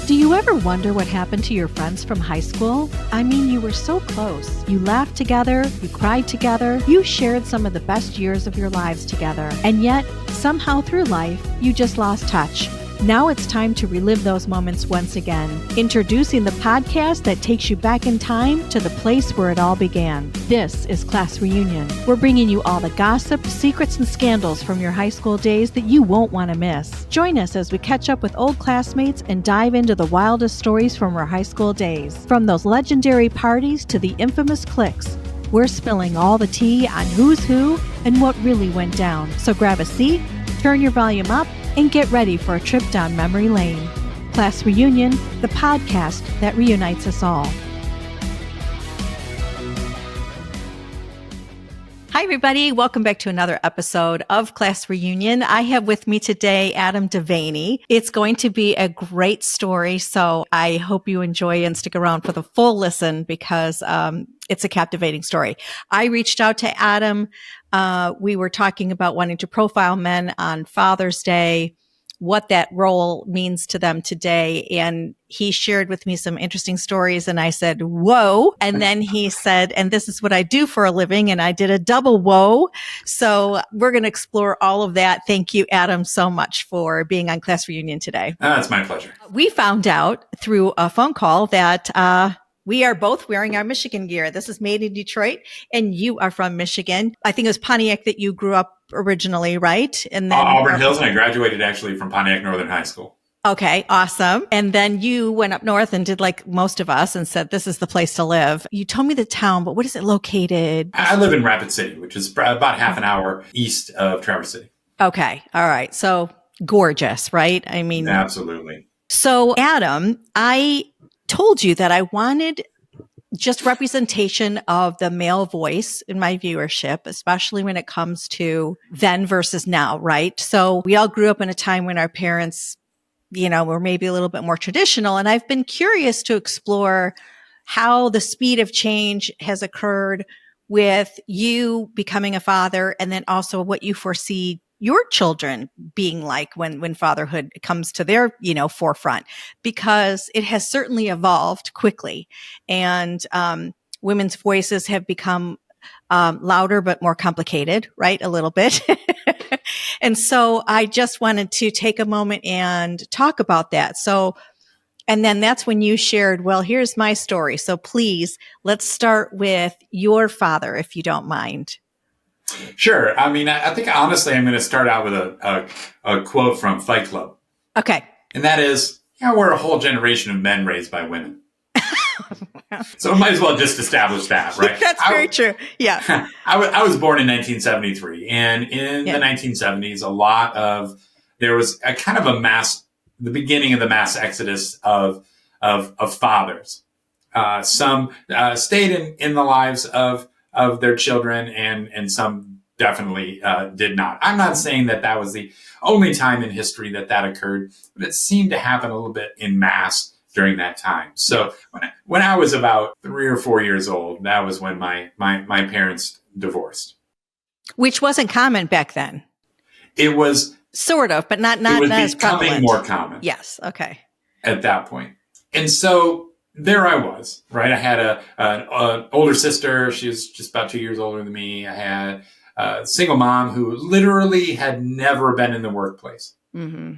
Do you ever wonder what happened to your friends from high school? I mean, you were so close. You laughed together, you cried together, you shared some of the best years of your lives together. And yet, somehow through life, you just lost touch. Now it's time to relive those moments once again. Introducing the podcast that takes you back in time to the place where it all began. This is Class Reunion. We're bringing you all the gossip, secrets, and scandals from your high school days that you won't want to miss. Join us as we catch up with old classmates and dive into the wildest stories from our high school days. From those legendary parties to the infamous cliques, we're spilling all the tea on who's who and what really went down. So grab a seat, turn your volume up, and get ready for a trip down memory lane. Class Reunion, the podcast that reunites us all. Hi, everybody. Welcome back to another episode of Class Reunion. I have with me today Adam Devaney. It's going to be a great story, so I hope you enjoy and stick around for the full listen because it's a captivating story. I reached out to Adam. We were talking about wanting to profile men on Father's Day, what that role means to them today. And he shared with me some interesting stories. And I said, whoa. And then he said, and this is what I do for a living. And I did a double whoa. So we're going to explore all of that. Thank you, Adam, so much for being on Class Reunion today. It's my pleasure. We found out through a phone call that, we are both wearing our Michigan gear. This is made in Detroit, and you are from Michigan. I think it was Pontiac that you grew up originally, right? And then Auburn Hills, and I graduated actually from Pontiac Northern High School. Okay, awesome. And then you went up north and did like most of us and said, this is the place to live. You told me the town, but what is it located? I live in Rapid City, which is about half an hour east of Traverse City. Okay, all right. So gorgeous, right? I mean, absolutely. So Adam, I told you that I wanted just representation of the male voice in my viewership, especially when it comes to then versus now, right? So we all grew up in a time when our parents, were maybe a little bit more traditional. And I've been curious to explore how the speed of change has occurred with you becoming a father, and then also what you foresee your children being like when fatherhood comes to their, forefront, because it has certainly evolved quickly, and women's voices have become louder but more complicated, right? A little bit. And so I just wanted to take a moment and talk about that. So, and then that's when you shared, well, here's my story. So please, let's start with your father, if you don't mind. Sure. I mean, I think honestly, I'm going to start out with a quote from Fight Club. Okay. And that is, we're a whole generation of men raised by women. So I might as well just establish that, right? That's very true. Yeah. I was born in 1973. And in the 1970s, there was a kind of the beginning of the mass exodus of fathers. Some stayed in the lives of their children, and some definitely did not. I'm not saying that was the only time in history that occurred, but it seemed to happen a little bit in mass during that time. So when I was about 3 or 4 years old, that was when my parents divorced. Which wasn't common back then. It was sort of, but not as prevalent. Becoming more common. Yes. Okay. At that point. And so there I was, right? I had an older sister. She was just about 2 years older than me. I had a single mom who literally had never been in the workplace. Mm-hmm.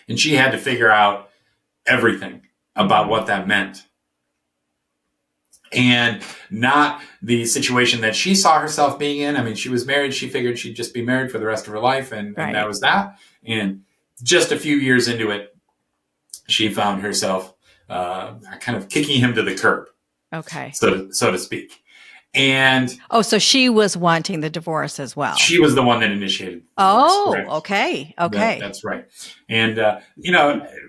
And she had to figure out everything about what that meant. And not the situation that she saw herself being in. I mean, she was married. She figured she'd just be married for the rest of her life. And that was that. And just a few years into it, she found herself kind of kicking him to the curb. Okay. So to speak. And so she was wanting the divorce as well. She was the one that initiated. Okay. That's right. And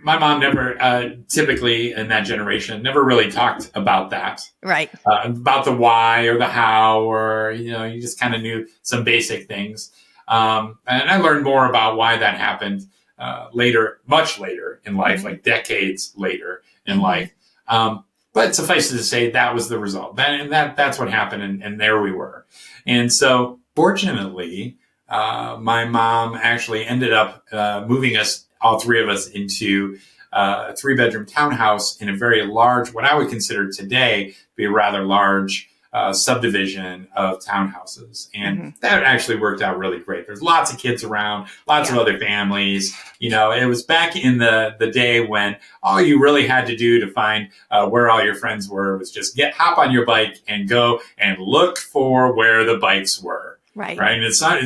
my mom never, typically in that generation, never really talked about that. Right. About the why or the how, or you just kind of knew some basic things. And I learned more about why that happened later, much later in life, mm-hmm. like decades later in life. But suffice it to say, that was the result. That's what happened, and there we were. And so, fortunately, my mom actually ended up moving us, all three of us, into a 3-bedroom townhouse in a very large, what I would consider today to be a rather large subdivision of townhouses. And that actually worked out really great. There's lots of kids around, lots of other families. It was back in the day when all you really had to do to find where all your friends were was just hop on your bike and go and look for where the bikes were. Right. And as soon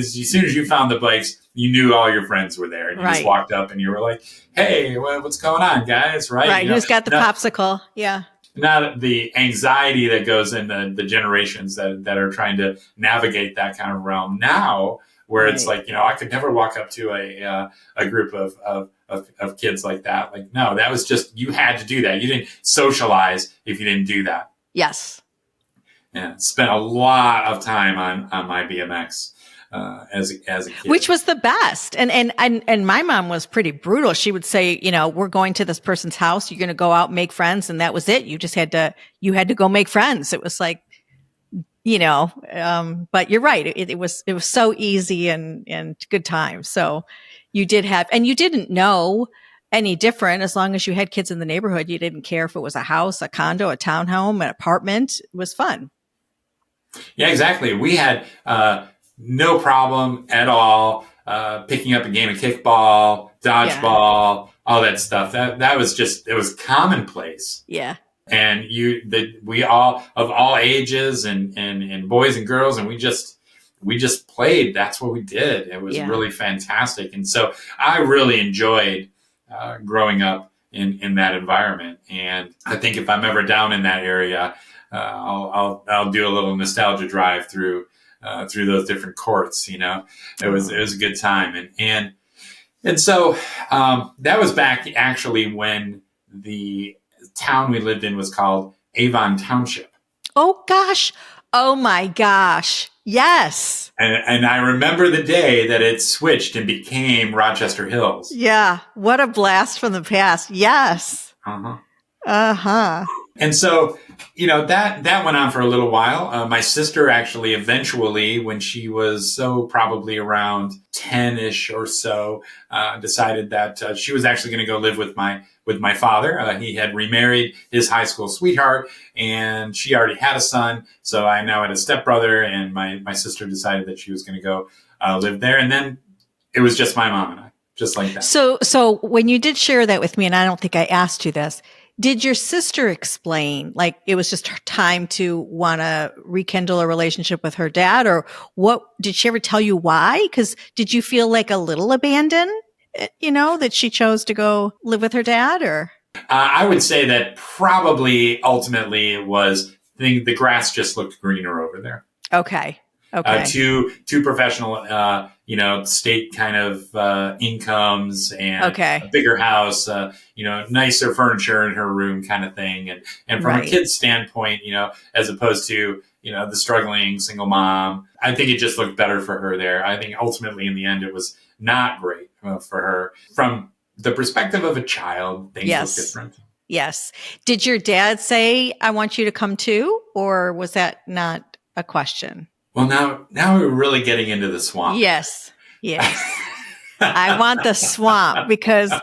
as you found the bikes, you knew all your friends were there. And you just walked up and you were like, hey, what's going on, guys? Right. Who's got the popsicle? Yeah. Not the anxiety that goes into the generations that are trying to navigate that kind of realm now, where it's like, I could never walk up to a group of kids like that. Like, no, that was just, you had to do that. You didn't socialize if you didn't do that. Yes. Yeah. Spent a lot of time on my BMX. As a kid. Which was the best. And my mom was pretty brutal. She would say, we're going to this person's house. You're going to go out and make friends. And that was it. You just had to go make friends. It was like, but you're right. It was so easy and good time. So you didn't know any different as long as you had kids in the neighborhood. You didn't care if it was a house, a condo, a townhome, an apartment. It was fun. Yeah, exactly. We had, no problem at all picking up a game of kickball, dodgeball, all that stuff. That was just, it was commonplace. Yeah. And we all of all ages and boys and girls, and we just played. That's what we did. It was really fantastic. And so I really enjoyed growing up in that environment. And I think if I'm ever down in that area, I'll do a little nostalgia drive through those different courts. It was a good time. And so that was back actually when the town we lived in was called Avon Township. Oh gosh. Oh my gosh. Yes. And I remember the day that it switched and became Rochester Hills. Yeah. What a blast from the past. Yes. And so, that went on for a little while. My sister actually eventually, when she was probably around 10-ish or so, decided that she was actually going to go live with my father. He had remarried his high school sweetheart, and she already had a son. So I now had a stepbrother, and my sister decided that she was going to go live there. And then it was just my mom and I, just like that. So when you did share that with me, and I don't think I asked you this, did your sister explain, like it was just her time to want to rekindle a relationship with her dad, or what? Did she ever tell you why? Because did you feel like a little abandoned, that she chose to go live with her dad, or? I would say that probably ultimately it was the grass just looked greener over there. Okay. Two professional, state kind of incomes and a bigger house, nicer furniture in her room kind of thing. And from a kid's standpoint, as opposed to, the struggling single mom, I think it just looked better for her there. I think ultimately in the end, it was not great for her. From the perspective of a child, things look different. Yes. Did your dad say, I want you to come too? Or was that not a question? Well, now we're really getting into the swamp. Yes. I want the swamp because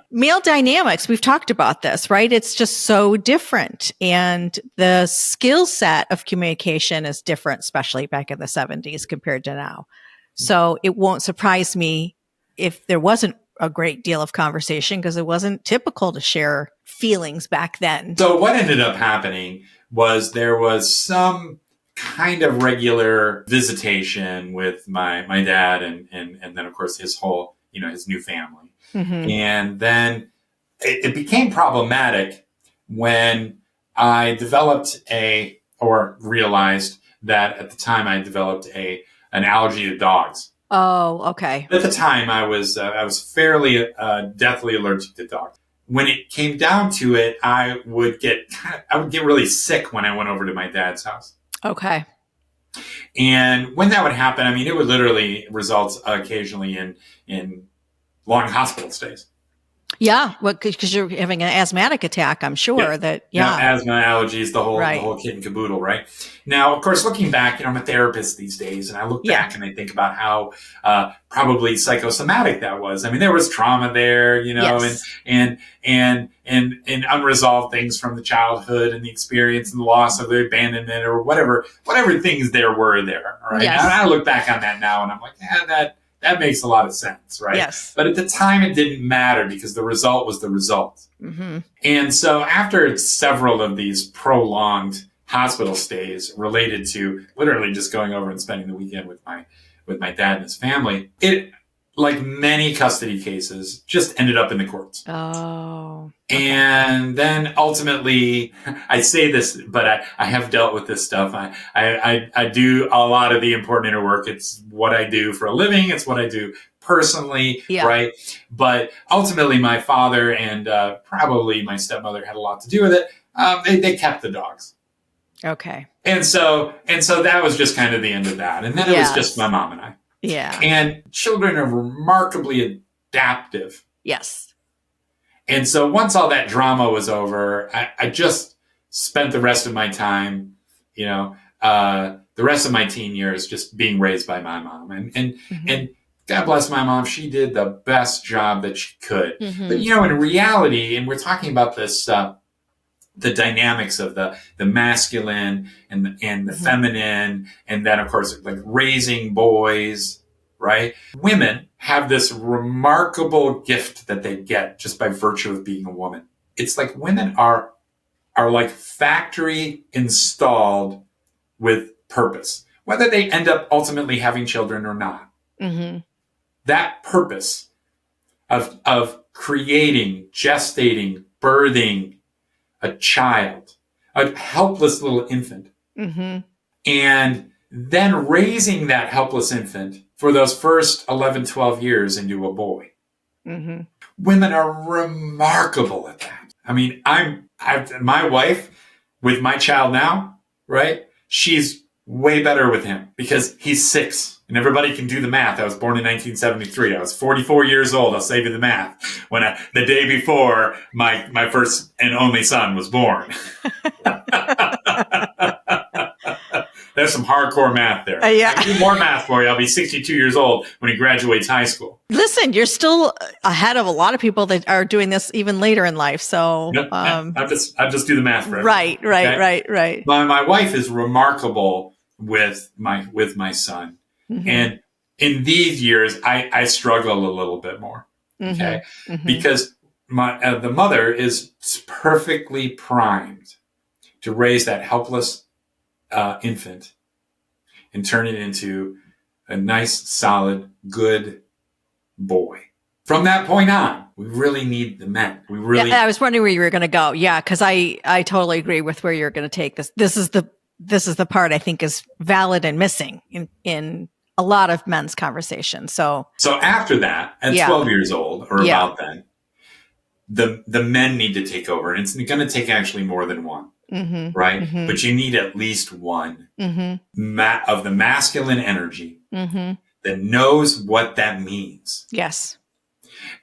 male dynamics, we've talked about this, right? It's just so different. And the skill set of communication is different, especially back in the 70s compared to now. So it won't surprise me if there wasn't a great deal of conversation because it wasn't typical to share feelings back then. So what ended up happening was there was some kind of regular visitation with my dad and then of course his whole, his new family. Mm-hmm. And then it became problematic when I realized that at the time I developed an allergy to dogs. Oh, okay. At the time I was fairly deathly allergic to dogs. When it came down to it, I would get really sick when I went over to my dad's house. Okay. And when that would happen, it would literally result occasionally in long hospital stays. Yeah. Well, because you're having an asthmatic attack, I'm sure that, Asthma, allergies, the right. whole kit and caboodle, right? Now, of course, looking back, I'm a therapist these days, and I look back and I think about how probably psychosomatic that was. I mean, there was trauma there, Yes. and unresolved things from the childhood and the experience and the loss of the abandonment or whatever things there were there. Right? Yes. And I look back on that now, and I'm like, that makes a lot of sense, right? Yes. But at the time, it didn't matter because the result was the result. Mm-hmm. And so after several of these prolonged hospital stays related to literally just going over and spending the weekend with my dad and his family, it, like many custody cases, just ended up in the courts. Oh. Okay. And then ultimately, I say this, but I have dealt with this stuff. I do a lot of the important inner work. It's what I do for a living. It's what I do personally, right? But ultimately, my father and probably my stepmother had a lot to do with it. They kept the dogs. Okay. And so that was just kind of the end of that. And then it was just my mom and I. Yeah. And children are remarkably adaptive. Yes. And so once all that drama was over, I just spent the rest of my time, the rest of my teen years just being raised by my mom. And God bless my mom, she did the best job that she could. Mm-hmm. But, in reality, and we're talking about this, the dynamics of the masculine and the feminine, and then, of course, like raising boys, right? Women have this remarkable gift that they get just by virtue of being a woman. It's like women are like factory installed with purpose, whether they end up ultimately having children or not. Mm-hmm. That purpose of creating, gestating, birthing a child, a helpless little infant, and then raising that helpless infant for those first 11, 12 years into a boy. Mm-hmm. Women are remarkable at that. I mean, my wife with my child now, right? She's way better with him because he's 6 and everybody can do the math. I was born in 1973. I was 44 years old. I'll save you the math. When the day before my first and only son was born. There's some hardcore math there. Yeah. I do more math for you. I'll be 62 years old when he graduates high school. Listen, you're still ahead of a lot of people that are doing this even later in life. So I just do the math for everyone. Right. My wife is remarkable with my son, and in these years, I struggle a little bit more. Okay, because the mother is perfectly primed to raise that helpless infant and turn it into a nice, solid, good boy. From that point on, we really need the men. I was wondering where you were going to go. Yeah, because I totally agree with where you're going to take this. This is the part I think is valid and missing in a lot of men's conversations. So after that, at 12 years old or about then, the men need to take over, and it's going to take actually more than one. Right? But you need at least one of the masculine energy that knows what that means. Yes.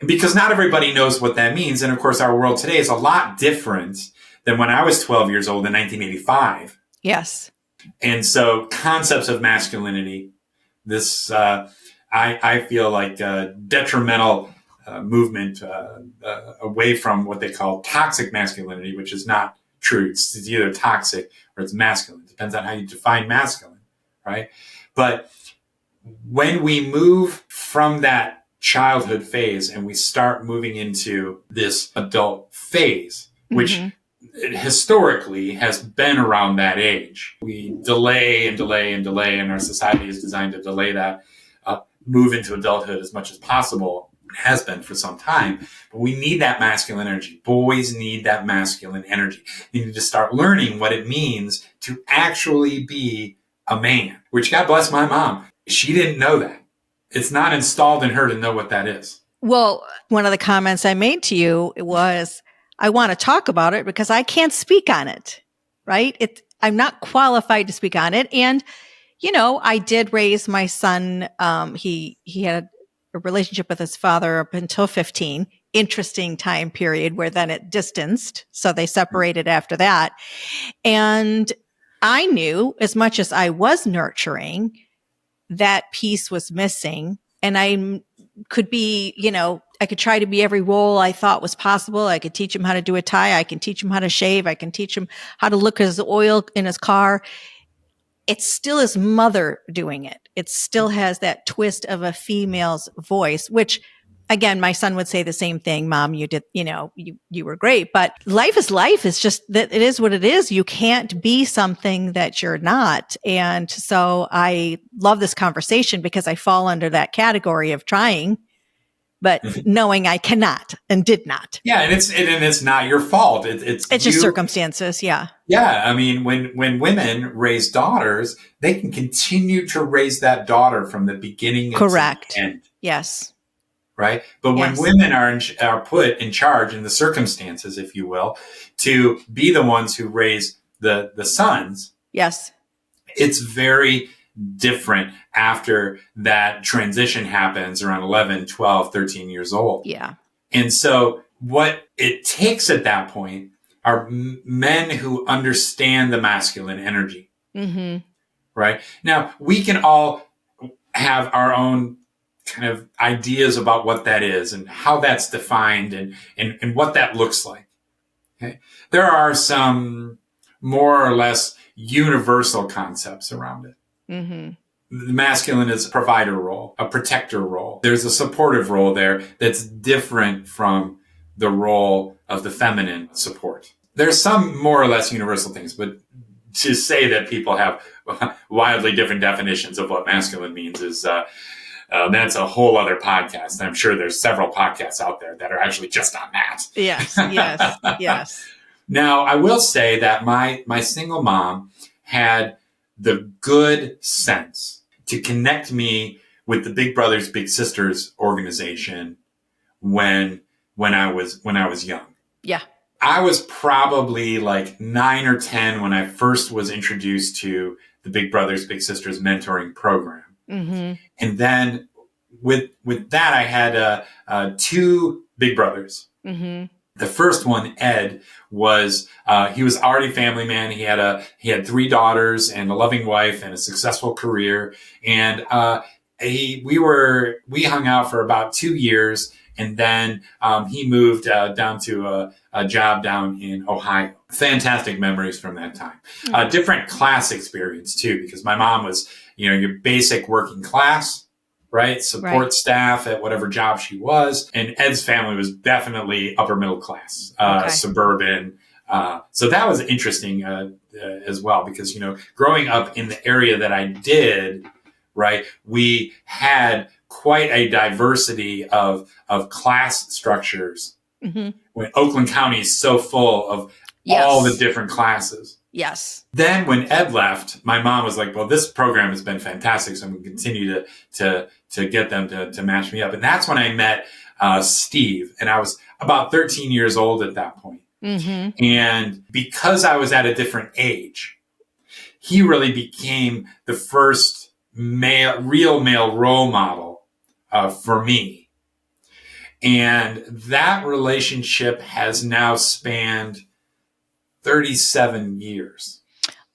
Because not everybody knows what that means. And of course, our world today is a lot different than when I was 12 years old in 1985. Yes. And so concepts of masculinity, this, I feel like a detrimental movement away from what they call toxic masculinity, which is not true. It's either toxic or it's masculine. It depends on how you define masculine, right? But when we move from that childhood phase and we start moving into this adult phase, which historically has been around that age, we delay and delay and delay, and our society is designed to delay that move into adulthood as much as possible. Has been for some time, but we need that masculine energy. Boys need that masculine energy. You need to start learning what it means to actually be a man, which God bless my mom. She didn't know that. It's not installed in her to know what that is. Well, one of the comments I made to you was, I want to talk about it because I can't speak on it, right? I'm not qualified to speak on it. And, I did raise my son. He had a relationship with his father up until 15. interesting time period where then it distanced. So they separated after that. And I knew, as much as I was nurturing, that piece was missing. And I could be, I could try to be every role I thought was possible. I could teach him how to do a tie. I can teach him how to shave. I can teach him how to look at his oil in his car. It's still his mother doing it. It still has that twist of a female's voice, which, again, my son would say the same thing. Mom, you did, you were great, but life is life. It's just that it is what it is. You can't be something that you're not. And so I love this conversation because I fall under that category of trying, but knowing I cannot and did not. Yeah. And it's not your fault. It's just circumstances. Yeah. Yeah. I mean, when women raise daughters, they can continue to raise that daughter from the beginning Correct. to the end. Yes. Right. But when women are put in charge in the circumstances, if you will, to be the ones who raise the sons. Yes. It's very different after that transition happens around 11, 12, 13 years old. Yeah. And so what it takes at that point are men who understand the masculine energy. Mm-hmm. Right. Now, we can all have our own kind of ideas about what that is and how that's defined and what that looks like. Okay. There are some more or less universal concepts around it. Mm-hmm. The masculine is a provider role, a protector role. There's a supportive role there that's different from the role of the feminine support. There's some more or less universal things, but to say that people have wildly different definitions of what masculine means is that's a whole other podcast. And I'm sure there's several podcasts out there that are actually just on that. Yes, yes, yes. Now, I will say that my single mom had the good sense to connect me with the Big Brothers Big Sisters organization when I was young. Yeah. I was probably like 9 or 10 when I first was introduced to the Big Brothers Big Sisters mentoring program. Mm-hmm. And then with that, I had 2 big brothers. Mm-hmm. The first one, Ed, was he was already a family man. He had 3 daughters and a loving wife and a successful career. And we hung out for about 2 years, and then he moved down to a job down in Ohio. Fantastic memories from that time. Different class experience too, because my mom was, your basic working class, right? Support staff at whatever job she was. And Ed's family was definitely upper middle class, suburban. So that was interesting as well, because, growing up in the area that I did, right, we had quite a diversity of class structures. Mm-hmm. When Oakland County is so full of all the different classes. Yes. Then when Ed left, my mom was like, well, this program has been fantastic, so I'm going to continue to get them to match me up. And that's when I met Steve. And I was about 13 years old at that point. Mm-hmm. And because I was at a different age, he really became the first real male role model for me. And that relationship has now spanned 37 years.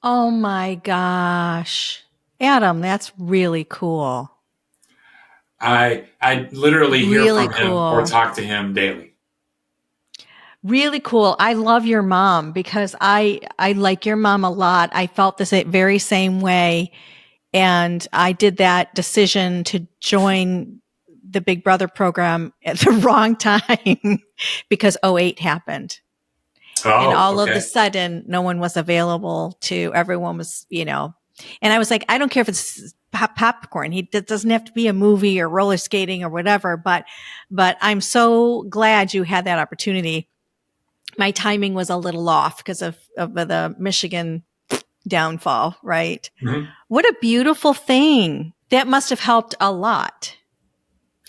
Oh my gosh. Adam, that's really cool. I literally hear from him or talk to him daily. Really cool. I love your mom because I like your mom a lot. I felt the very same way. And I did that decision to join the Big Brother program at the wrong time because 2008 happened. And all of a sudden, no one was available everyone was, and I was like, I don't care if it's popcorn. It doesn't have to be a movie or roller skating or whatever, but I'm so glad you had that opportunity. My timing was a little off because of the Michigan downfall, right? Mm-hmm. What a beautiful thing. That must have helped a lot.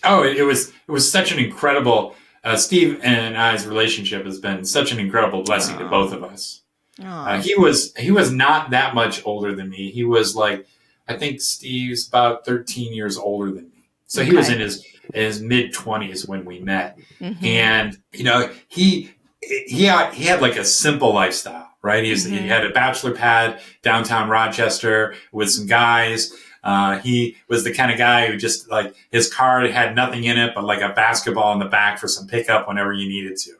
Oh, it was such an incredible, Steve and I's relationship has been such an incredible blessing to both of us. He was not that much older than me. He was like, I think Steve's about 13 years older than me. So he was in his mid-20s when we met. Mm-hmm. And, he had like a simple lifestyle, right? He had a bachelor pad downtown Rochester with some guys. He was the kind of guy who just like his car had nothing in it but like a basketball in the back for some pickup whenever you needed to.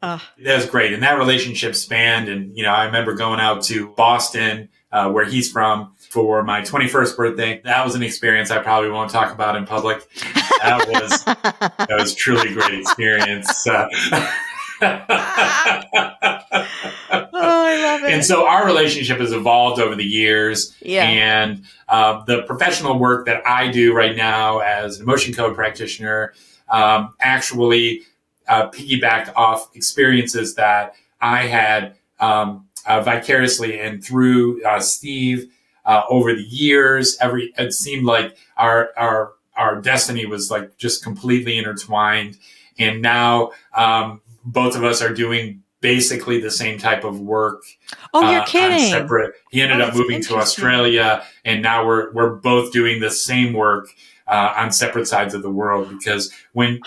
That was great. And that relationship spanned. And, I remember going out to Boston, where he's from, for my 21st birthday. That was an experience I probably won't talk about in public. That was truly a great experience. I love it. And so our relationship has evolved over the years. Yeah. And the professional work that I do right now as an emotion code practitioner actually piggybacked off experiences that I had vicariously and through Steve over the years. It seemed like our destiny was like just completely intertwined. And now both of us are doing basically the same type of work. Oh, you're kidding. Separate. He ended up moving to Australia, and now we're both doing the same work on separate sides of the world. Because when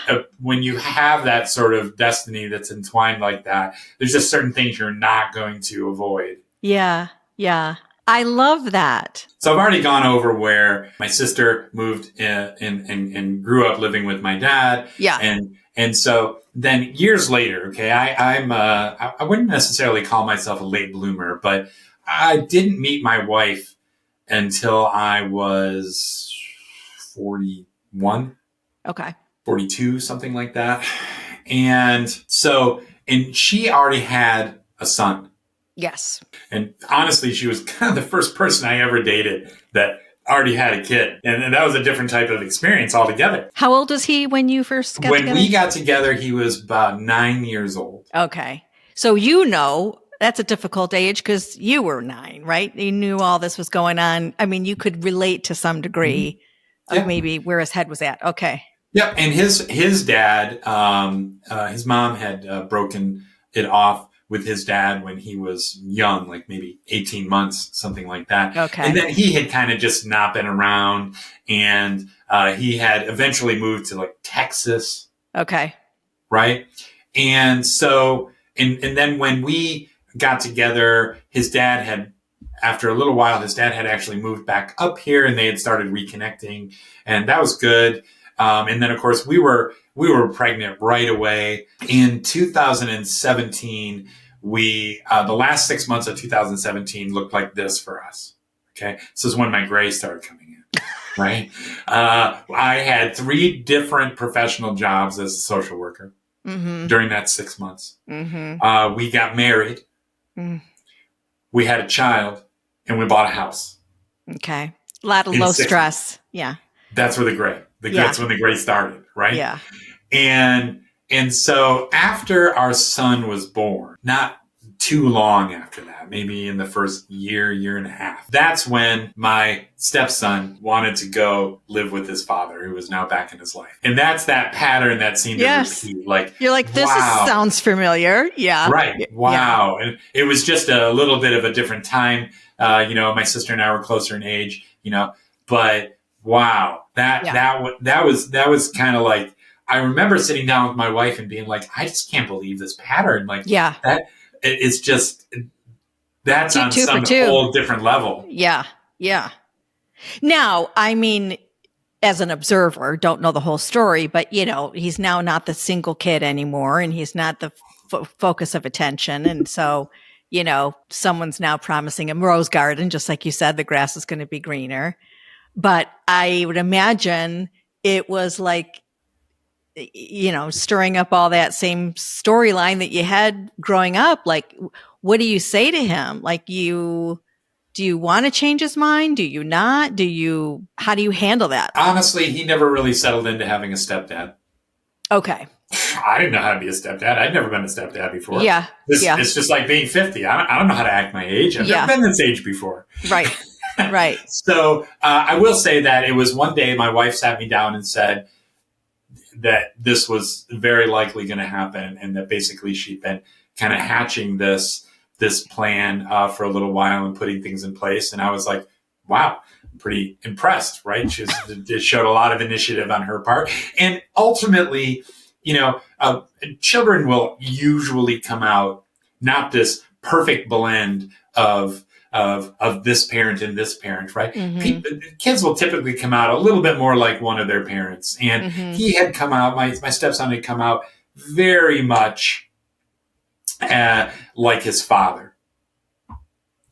you have that sort of destiny that's entwined like that, there's just certain things you're not going to avoid. Yeah. Yeah. I love that. So I've already gone over where my sister moved and grew up living with my dad. Yeah. And so then years later, okay, I wouldn't necessarily call myself a late bloomer, but I didn't meet my wife until I was 41. Okay. 42, something like that. And she already had a son. Yes. And honestly, she was kind of the first person I ever dated that already had a kid. And that was a different type of experience altogether. How old was he when you first got together? When we got together, he was about 9 years old. Okay. So that's a difficult age because you were 9, right? You knew all this was going on. I mean, you could relate to some degree of maybe where his head was at. Okay. Yep. And his dad, his mom had broken it off with his dad when he was young, like maybe 18 months, something like that. Okay. And then he had kind of just not been around, and he had eventually moved to like Texas. Okay. Right. And so, and then when we got together, after a little while, his dad had actually moved back up here, and they had started reconnecting, and that was good. And then of course we were pregnant right away in 2017. The last 6 months of 2017 looked like this for us. Okay. This is when my gray started coming in, right? I had 3 different professional jobs as a social worker during that 6 months. Mm-hmm. We got married. We had a child, and we bought a house. Okay. A lot of low stress. Yeah. That's where that's when the gray started, right? Yeah. And so after our son was born, not too long after that, maybe in the first year and a half, that's when my stepson wanted to go live with his father, who was now back in his life. And that's that pattern that seemed to repeat. Like, you're like, this sounds familiar. Yeah. Right. Wow. Yeah. And it was just a little bit of a different time. My sister and I were closer in age, but wow, that was kind of like, I remember sitting down with my wife and being like, I just can't believe this pattern. Like, that it's just, that's on some whole different level. Yeah. Yeah. Now, I mean, as an observer, don't know the whole story, but he's now not the single kid anymore, and he's not the focus of attention. And so, someone's now promising him rose garden, just like you said, the grass is going to be greener. But I would imagine it was like, stirring up all that same storyline that you had growing up. Like, what do you say to him? Like, do you want to change his mind? Do you not? How do you handle that? Honestly, he never really settled into having a stepdad. Okay. I didn't know how to be a stepdad. I'd never been a stepdad before. Yeah. It's just like being 50. I don't know how to act my age. I've never been this age before. Right. Right. So I will say that it was one day my wife sat me down and said that this was very likely going to happen, and that basically she'd been kind of hatching this plan for a little while and putting things in place. And I was like, wow, pretty impressed, right? She showed a lot of initiative on her part. And ultimately, children will usually come out not this perfect blend of this parent and this parent, right? Kids will typically come out a little bit more like one of their parents. And he had come out, my stepson had come out very much like his father.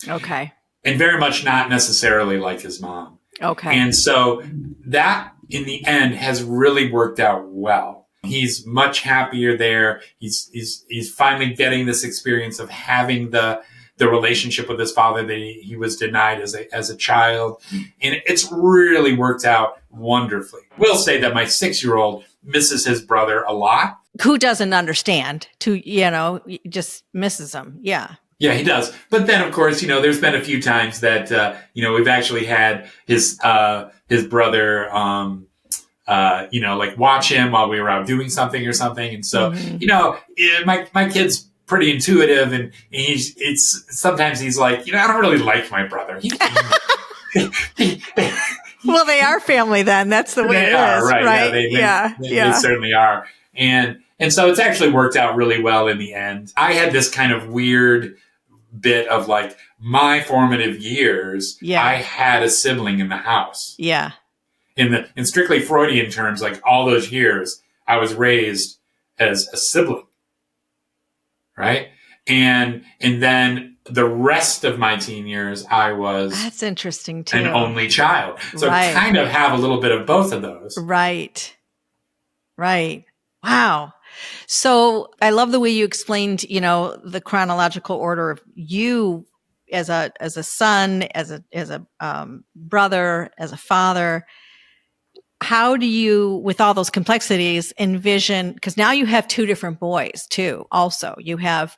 Okay. And very much not necessarily like his mom. Okay. And so that in the end has really worked out well. He's much happier there. He's finally getting this experience of having the relationship with his father that he was denied as a child. And it's really worked out wonderfully. We'll say that my 6-year-old misses his brother a lot. Who doesn't understand just misses him. Yeah. Yeah, he does. But then, of course, there's been a few times that, we've actually had his brother, like watch him while we were out doing something or something. And so, my kid's pretty intuitive, and sometimes he's like, I don't really like my brother. Well, they are family then. That's the way it is, right? Yeah, they certainly are. And so it's actually worked out really well in the end. I had this kind of weird bit of like my formative years. Yeah. I had a sibling in the house. Yeah. In strictly Freudian terms, like all those years, I was raised as a sibling. Right. And then the rest of my teen years, I was that's interesting too. An only child. So I kind of have a little bit of both of those. Right. Wow. So I love the way you explained, the chronological order of you as a son, as a brother, as a father. How do you, with all those complexities, envision? Because now you have 2 different boys too. Also, you have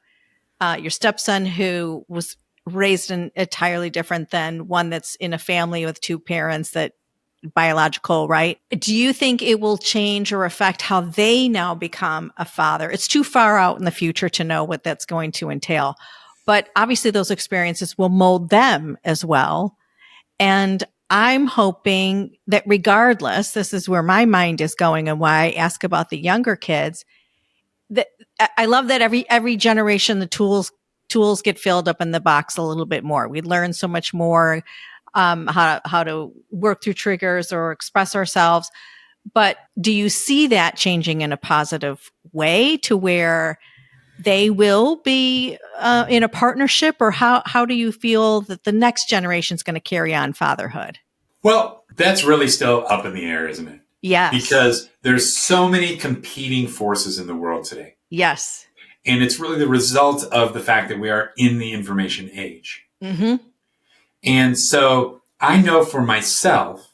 your stepson who was raised entirely different than one that's in a family with 2 parents that. Biological, right? Do you think it will change or affect how they now become a father? It's too far out in the future to know what that's going to entail. But obviously those experiences will mold them as well. And I'm hoping that regardless, this is where my mind is going and why I ask about the younger kids, that I love that every generation, the tools get filled up in the box a little bit more. We learn so much more. How to work through triggers or express ourselves. But do you see that changing in a positive way to where they will be in a partnership, or how do you feel that the next generation is going to carry on fatherhood? Well, that's really still up in the air, isn't it? Yes. Because there's so many competing forces in the world today. Yes. And it's really the result of the fact that we are in the information age. Mm-hmm. And so I know for myself,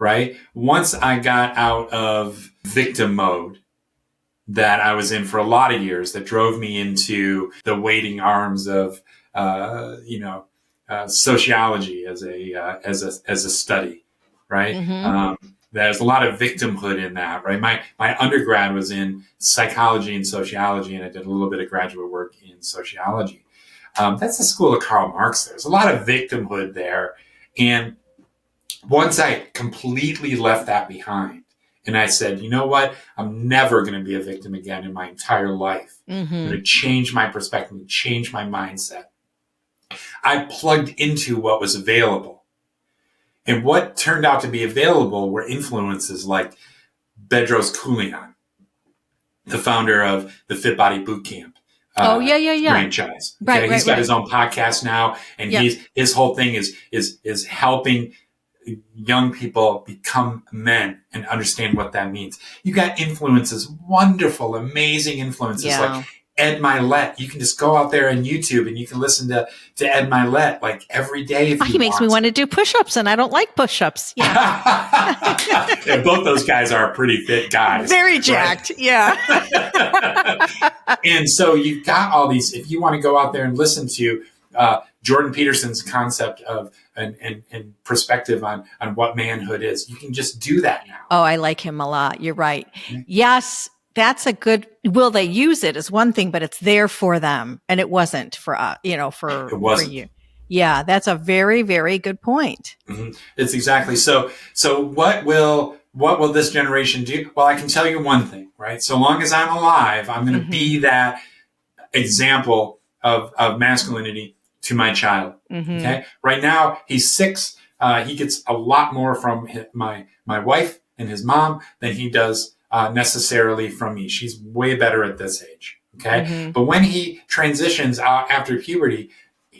right, once I got out of victim mode that I was in for a lot of years, that drove me into the waiting arms of, sociology as a study, right? Mm-hmm. There's a lot of victimhood in that, right? My undergrad was in psychology and sociology, and I did a little bit of graduate work in sociology. That's the school of Karl Marx. There's a lot of victimhood there. And once I completely left that behind and I said, you know what? I'm never going to be a victim again in my entire life. Mm-hmm. I'm going to change my perspective, change my mindset. I plugged into what was available. And what turned out to be available were influences like Bedros Koulian, the founder of the Fit Body Bootcamp. Franchise. Okay? He's got his own podcast now, and his whole thing is helping young people become men and understand what that means. You got influences, wonderful, amazing influences like Ed Milet. You can just go out there on YouTube and you can listen to Ed Milet like every day if you He makes me want to do push-ups, and I don't like push-ups. Yeah. Yeah, both those guys are pretty fit guys. Very jacked. Right? Yeah. And so you've got all these, if you want to go out there and listen to Jordan Peterson's concept of and perspective on what manhood is, you can just do that now. Oh, I like him a lot. You're right. Mm-hmm. Yes. That's a good, will they use it is one thing, but it's there for them. And it wasn't for, for you. Yeah, that's a very, very good point. Mm-hmm. It's exactly so. So what will this generation do? Well, I can tell you one thing, right? So long as I'm alive, I'm going to be that example of masculinity to my child. Okay. Right now, he's 6. He gets a lot more from my wife and his mom than he does necessarily from me. She's way better at this age. Okay. But when he transitions after puberty,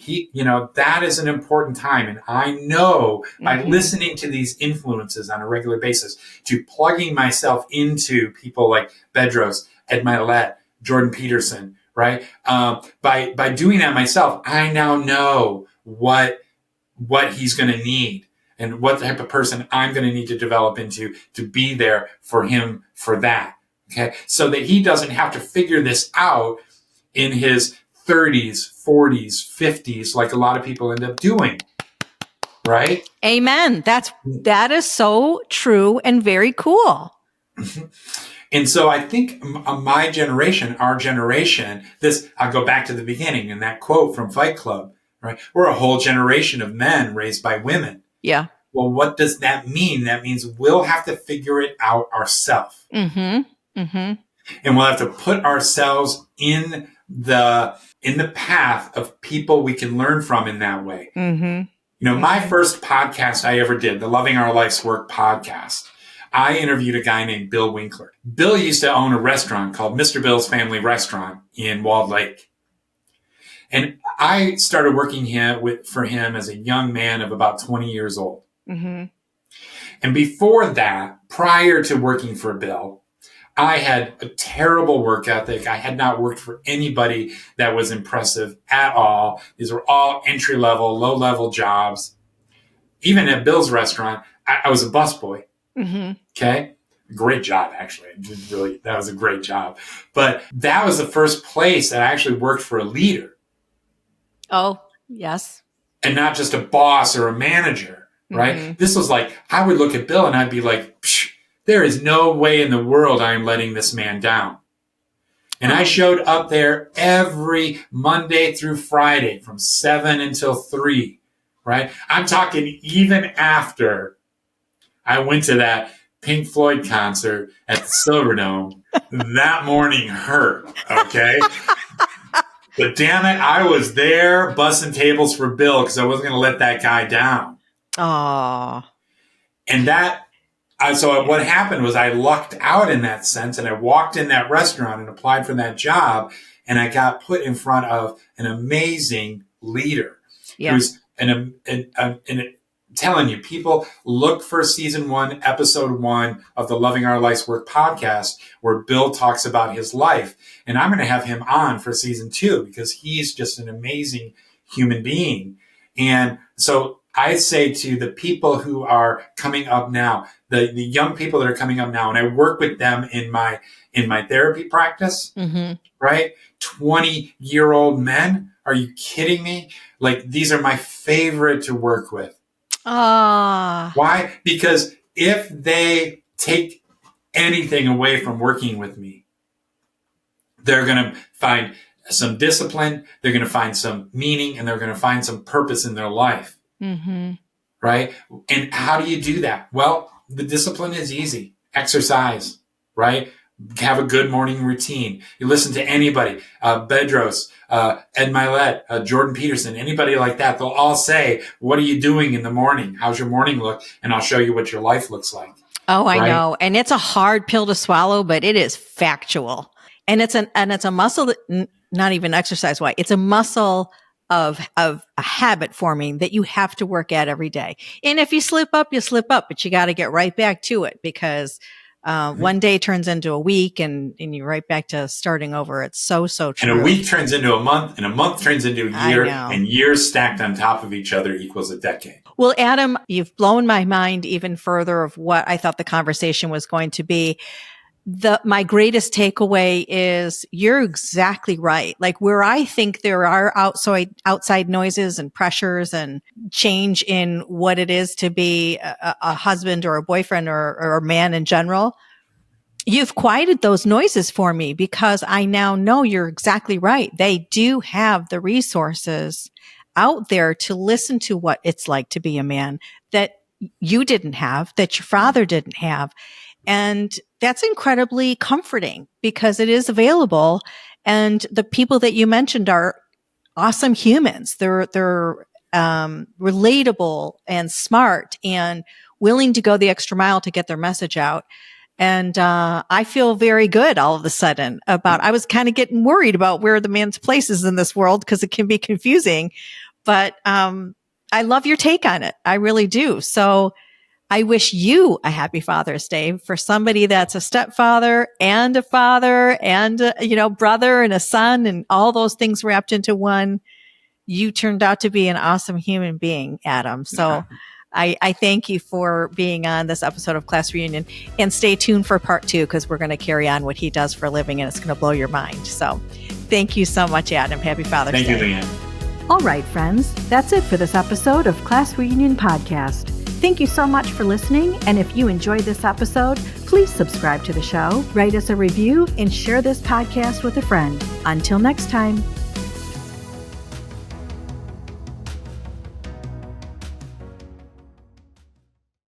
that is an important time. And I know by listening to these influences on a regular basis, to plugging myself into people like Bedros, Ed Milet, Jordan Peterson, right? By doing that myself, I now know what he's going to need and what type of person I'm going to need to develop into to be there for him for that. Okay. So that he doesn't have to figure this out in his 30s, 40s, 50s, like a lot of people end up doing. Right? Amen. That is so true and very cool. And so I think my generation, our generation, I'll go back to the beginning and that quote from Fight Club, right? We're a whole generation of men raised by women. Yeah. Well, what does that mean? That means we'll have to figure it out ourselves. And we'll have to put ourselves in the path of people we can learn from in that way. My first podcast I ever did, the Loving Our Life's Work podcast, I interviewed a guy named Bill Winkler. Bill used to own a restaurant called Mr. Bill's Family Restaurant in Walled Lake. And I started working for him as a young man of about 20 years old. And before that, prior to working for Bill, I had a terrible work ethic. I had not worked for anybody that was impressive at all. These were all entry-level, low-level jobs. Even at Bill's restaurant, I was a busboy. Okay. Great job, actually. That was a great job. But that was the first place that I actually worked for a leader. Oh, yes. And not just a boss or a manager, right? This was like, I would look at Bill and I'd be like, there is no way in the world I am letting this man down. And I showed up there every Monday through Friday from 7 until 3, right? I'm talking even after I went to that Pink Floyd concert at the Silverdome. That morning hurt, okay? But damn it, I was there bussing tables for Bill because I wasn't going to let that guy down. Oh. And so what happened was I lucked out in that sense, and I walked in that restaurant and applied for that job, and I got put in front of an amazing leader who's telling you, people, look for season 1, episode 1 of the Loving Our Life's Work podcast, where Bill talks about his life. And I'm going to have him on for season 2 because he's just an amazing human being. And so I say to the people who are coming up now, the young people that are coming up now, and I work with them in my therapy practice, right? 20-year-old men. Are you kidding me? Like, these are my favorite to work with. Why? Because if they take anything away from working with me, they're going to find some discipline, they're going to find some meaning, and they're going to find some purpose in their life. Right? And how do you do that? Well, the discipline is easy. Exercise, right? Have a good morning routine. You listen to anybody, Bedros, Ed Milet, Jordan Peterson, anybody like that. They'll all say, what are you doing in the morning? How's your morning look? And I'll show you what your life looks like. Oh, I know. And it's a hard pill to swallow, but it is factual. And it's a muscle that, not even exercise wise, it's a muscle of a habit forming that you have to work at every day. And if you slip up, but you got to get right back to it because one day turns into a week and you're right back to starting over. It's so true. And a week turns into a month, and a month turns into a year, and years stacked on top of each other equals a decade. Well, Adam, you've blown my mind even further of what I thought the conversation was going to be. My greatest takeaway is you're exactly right. Like, where I think there are outside noises and pressures and change in what it is to be a husband or a boyfriend or a man in general, you've quieted those noises for me because I now know you're exactly right. They do have the resources out there to listen to what it's like to be a man that you didn't have, that your father didn't have. And that's incredibly comforting because it is available. And the people that you mentioned are awesome humans. They're relatable and smart and willing to go the extra mile to get their message out. And I feel very good all of a sudden I was kind of getting worried about where the man's place is in this world because it can be confusing. But I love your take on it. I really do. So I wish you a happy Father's Day for somebody that's a stepfather and a father and a, brother and a son and all those things wrapped into one. You turned out to be an awesome human being, Adam. So I thank you for being on this episode of Class Reunion, and stay tuned for part 2 because we're going to carry on what he does for a living and it's going to blow your mind. So thank you so much, Adam. Happy Father's Day. Thank you, Leanne. All right, friends, that's it for this episode of Class Reunion Podcast. Thank you so much for listening. And if you enjoyed this episode, please subscribe to the show, write us a review, and share this podcast with a friend. Until next time.